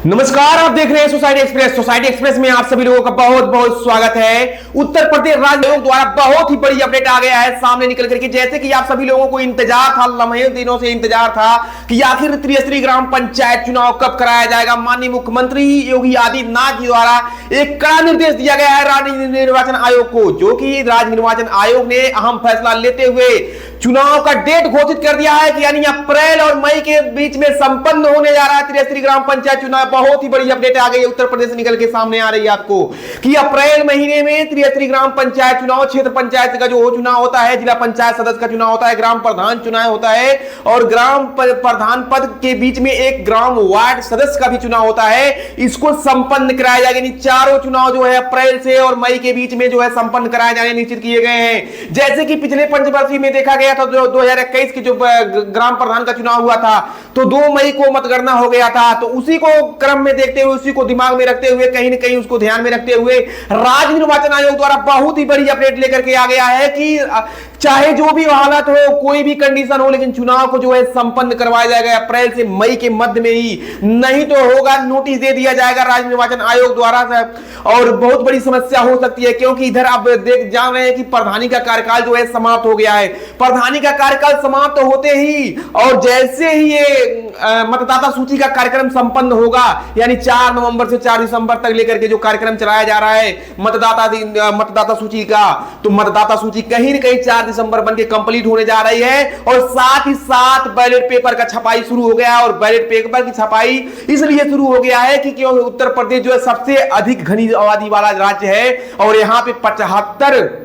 नमस्कार, आप देख रहे हैं सोसाइटी एक्सप्रेस। सोसाइटी एक्सप्रेस में आप सभी लोगों का बहुत बहुत स्वागत है। उत्तर प्रदेश राज्य आयोग द्वारा बहुत ही बड़ी अपडेट आ गया है सामने निकल करके। जैसे कि आप सभी लोगों को इंतजार था, लम्हे दिनों से इंतजार था कि आखिर त्रिस्तरीय ग्राम पंचायत चुनाव कब कराया जाएगा। माननीय मुख्यमंत्री योगी आदित्यनाथ जी द्वारा एक कड़ा निर्देश दिया गया है राज्य निर्वाचन आयोग को, जो कि राज्य निर्वाचन आयोग ने अहम फैसला लेते हुए चुनाव का डेट घोषित कर दिया है कि यानी अप्रैल और मई के बीच में संपन्न होने जा रहा है त्रिस्तरीय ग्राम पंचायत चुनाव। बहुत ही बड़ी अपडेट आ गई है, उत्तर प्रदेश से निकल के सामने आ रही है आपको कि अप्रैल महीने में त्रिस्तरीय ग्राम पंचायत चुनाव, क्षेत्र पंचायत का जो चुनाव होता है, जिला पंचायत सदस्य का चुनाव होता है, ग्राम प्रधान चुनाव होता है और ग्राम प्रधान पद के बीच में एक ग्राम वार्ड सदस्य का भी चुनाव होता है। इसको संपन्न कराया जाएगा। यानी चारों चुनाव जो है अप्रैल से और मई के बीच में जो है संपन्न कराए जाने निश्चित किए गए हैं। जैसे कि पिछले पंचवर्षीय में देखा गया था, 2021 के जो ग्राम प्रधान का चुनाव हुआ था तो 2 मई को मतगणना हो गया था। तो उसी को क्रम में देखते हुए, उसी को दिमाग में रखते हुए, कहीं ना कहीं उसको ध्यान में रखते हुए राज्य निर्वाचन आयोग द्वारा बहुत ही बड़ी अपडेट लेकर के आ गया है कि चाहे जो भी हालत हो, कोई भी कंडीशन हो, लेकिन चुनाव को जो है संपन्न करवाया जाएगा अप्रैल से मई के मध्य में ही। नहीं तो होगा, नोटिस दे दिया जाएगा राज्य निर्वाचन आयोग द्वारा। और बहुत बड़ी समस्या हो सकती है, क्योंकि इधर आप देख जान रहे हैं कि प्रधानी का कार्यकाल जो है समाप्त हो गया है। प्रधानी का कार्यकाल समाप्त होते ही और जैसे ही ये मतदाता सूची का कार्यक्रम संपन्न होगा, यानी 4 नवंबर से 4 दिसंबर तक लेकर के जो कार्यक्रम चलाया जा रहा है मतदाता सूची का, तो मतदाता सूची कहीं न कहीं 4 दिसंबर बनके कंप्लीट होने जा रही है। और साथ ही साथ बैलेट पेपर का छपाई शुरू हो गया। और बैलेट पेपर की छपाई इसलिए शुरू हो गया है कि क्योंकि उत्तर प्रदेश जो है सबसे अधिक घनी आबादी वाला राज्य है और यहां पे 75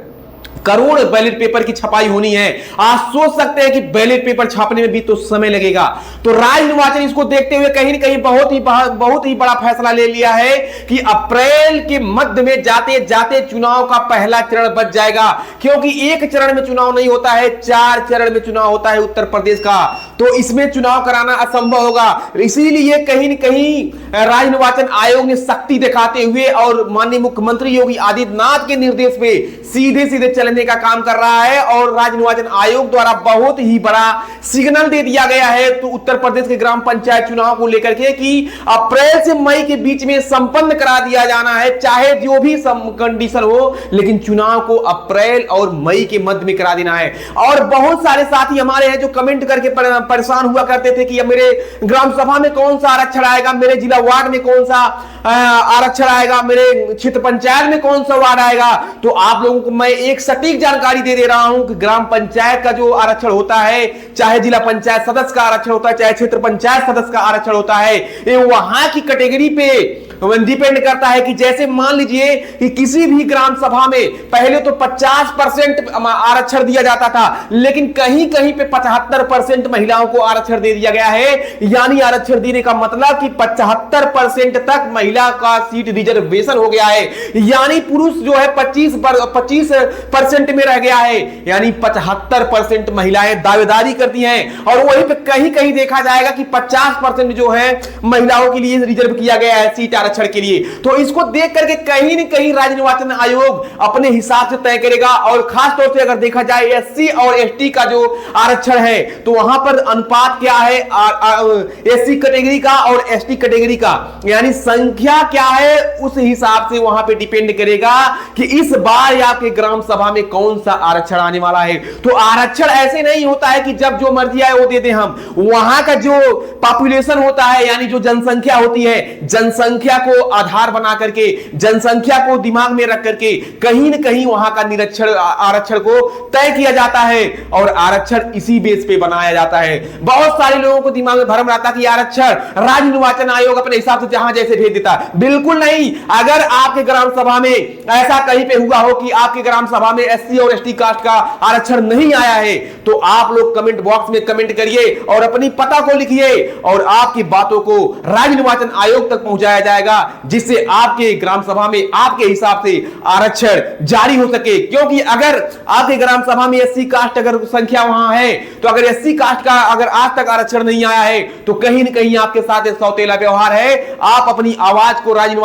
करोड़ बैलेट पेपर की छपाई होनी है। आप सोच सकते हैं कि बैलेट पेपर छापने में भी तो समय लगेगा। तो राज्य निर्वाचन इसको देखते हुए कहीं न कहीं बहुत ही बड़ा फैसला ले लिया है कि अप्रैल के मध्य में जाते जाते चुनाव का पहला चरण बच जाएगा। क्योंकि एक चरण में चुनाव नहीं होता है, 4 चरण में चुनाव होता है उत्तर प्रदेश का, तो इसमें चुनाव कराना असंभव होगा। इसीलिए कहीं न कहीं राज्य निर्वाचन आयोग ने शक्ति दिखाते हुए और माननीय मुख्यमंत्री योगी आदित्यनाथ के निर्देश पे सीधे सीधे चलने का काम कर रहा है। और राज्य निर्वाचन आयोग द्वारा बहुत ही बड़ा सिग्नल दे दिया गया है तो उत्तर प्रदेश के ग्राम पंचायत चुनाव को लेकर के कि अप्रैल से मई के बीच में संपन्न करा दिया जाना है, चाहे जो भी कंडीशन हो, लेकिन चुनाव को अप्रैल और मई के मध्य में करा देना है। और बहुत सारे साथी हमारे हैं जो कमेंट करके परेशान हुआ करते थे कि मेरे ग्राम सभा में कौन सा आरक्षण आएगा, मेरे जिला वार्ड में कौन सा आरक्षण आएगा, मेरे क्षेत्र पंचायत में कौन सा वार्ड आएगा। तो आप लोगों को मैं एक सटीक जानकारी दे दे रहा हूं कि ग्राम पंचायत का जो आरक्षण होता है, चाहे जिला पंचायत सदस्य का आरक्षण होता है, चाहे क्षेत्र पंचायत सदस्य का आरक्षण होता है, ये वहां की कैटेगरी पे डिपेंड करता है। कि जैसे मान लीजिए कि किसी भी ग्राम सभा में पहले तो 50% आरक्षण दिया जाता था, लेकिन कहीं कहीं पे 75% महिलाओं को आरक्षण दे दिया गया है। यानी आरक्षण देने का मतलब कि 75% तक महिला का सीट रिजर्वेशन हो गया है। यानी पुरुष जो है 25% में रह गया है, यानी 75% महिलाएं दावेदारी करती हैं। और वहीं पे कहीं कहीं देखा जाएगा कि 50% जो है महिलाओं के लिए रिजर्व किया गया है सीट आरक्षण के लिए। तो इसको देख करके कहीं न कहीं राज्य निर्वाचन आयोग अपने हिसाब से तय करेगा। और खास तौर से अगर देखा जाए एससी और एसटी का जो आरक्षण है, तो वहां पर अनुपात क्या है एससी कैटेगरी का और एसटी कैटेगरी का, यानी संख्या क्या है, उस हिसाब से वहां पे डिपेंड करेगा कि इस बार आपके ग्राम सभा में कौन सा आरक्षण आने वाला है। तो आरक्षण ऐसे नहीं होता है कि जब जो मर्जी आए वो दे दें हम। वहां का जो पॉपुलेशन होता है, यानी जो जनसंख्या होती है, जनसंख्या को आधार बना करके, जनसंख्या को दिमाग में रख करके कहीं न कहीं वहां का निरीक्षण आरक्षण को तय किया जाता है और आरक्षण इसी बेस पे बनाया जाता है। बहुत सारे लोगों को दिमाग में भ्रम रहता है कि आरक्षण राज्य निर्वाचन आयोग अपने हिसाब से जहां जैसे भेज देता है। बिल्कुल नहीं। अगर आपके ग्राम सभा में ऐसा कहीं पे हुआ हो कि आपके ग्राम सभा में एससी और एसटी कास्ट का आरक्षण नहीं आया है, तो आप लोग कमेंट बॉक्स में कमेंट करिए और अपनी पता को लिखिए और आपकी बातों को राज्य निर्वाचन आयोग तक पहुंचाया जाएगा। जाएगा, जिससे आपके ग्राम सभा में आपके हिसाब से आरक्षण जारी हो सके। क्योंकि अगर आपके ग्राम सभा में एससी कास्ट अगर संख्या वहां है, तो अगर एससी कास्ट का अगर आज तक आरक्षण नहीं आया है, तो कहीं न कहीं आपके साथ एक सौतेला व्यवहार है। आप अपनी आवाज को राज्य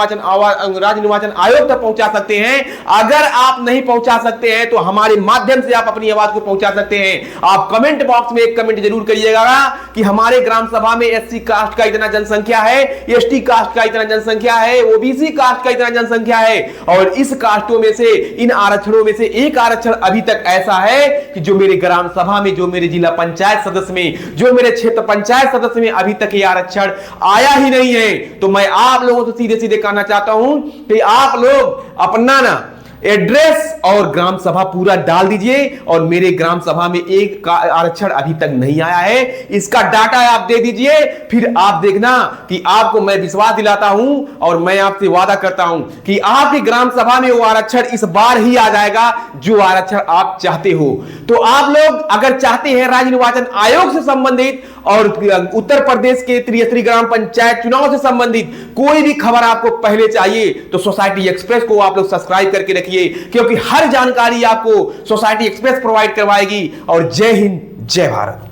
निर्वाचन आयोग तक पहुंचा सकते हैं। अगर आप नहीं पहुंचा सकते हैं, तो हमारे माध्यम से आप अपनी आवाज को पहुंचा सकते हैं। आप कमेंट बॉक्स में एक कमेंट जरूर करिएगा कि हमारे ग्राम सभा में एससी कास्ट का इतना जनसंख्या है, एसटी कास्ट का इतना जनसंख्या है, ओबीसी कास्ट का इतना जनसंख्या है, और इस कास्टों में से, इन आरक्षणों में से एक आरक्षण अभी तक ऐसा है कि जो मेरे ग्राम सभा में, जो मेरे जिला पंचायत सदस्य में, जो मेरे क्षेत्र पंचायत सदस्य में अभी तक ये आरक्षण आया ही नहीं है। तो मैं आप लोगों से सीधे सीधे कहना चाहता हूं कि आप लोग अपना ना एड्रेस और ग्राम सभा पूरा डाल दीजिए, और मेरे ग्राम सभा में एक आरक्षण अभी तक नहीं आया है, इसका डाटा आप दे दीजिए। फिर आप देखना कि आपको मैं विश्वास दिलाता हूं, और मैं आपसे वादा करता हूं कि आपके ग्राम सभा में वो आरक्षण इस बार ही आ जाएगा जो आरक्षण आप चाहते हो। तो आप लोग अगर चाहते हैं राज्य निर्वाचन आयोग से संबंधित और उत्तर प्रदेश के त्रिस्तरीय ग्राम पंचायत चुनाव से संबंधित कोई भी खबर आपको पहले चाहिए, तो सोसाइटी एक्सप्रेस को आप लोग सब्सक्राइब करके रखिए, क्योंकि हर जानकारी आपको सोसाइटी एक्सप्रेस प्रोवाइड करवाएगी। और जय हिंद, जय भारत।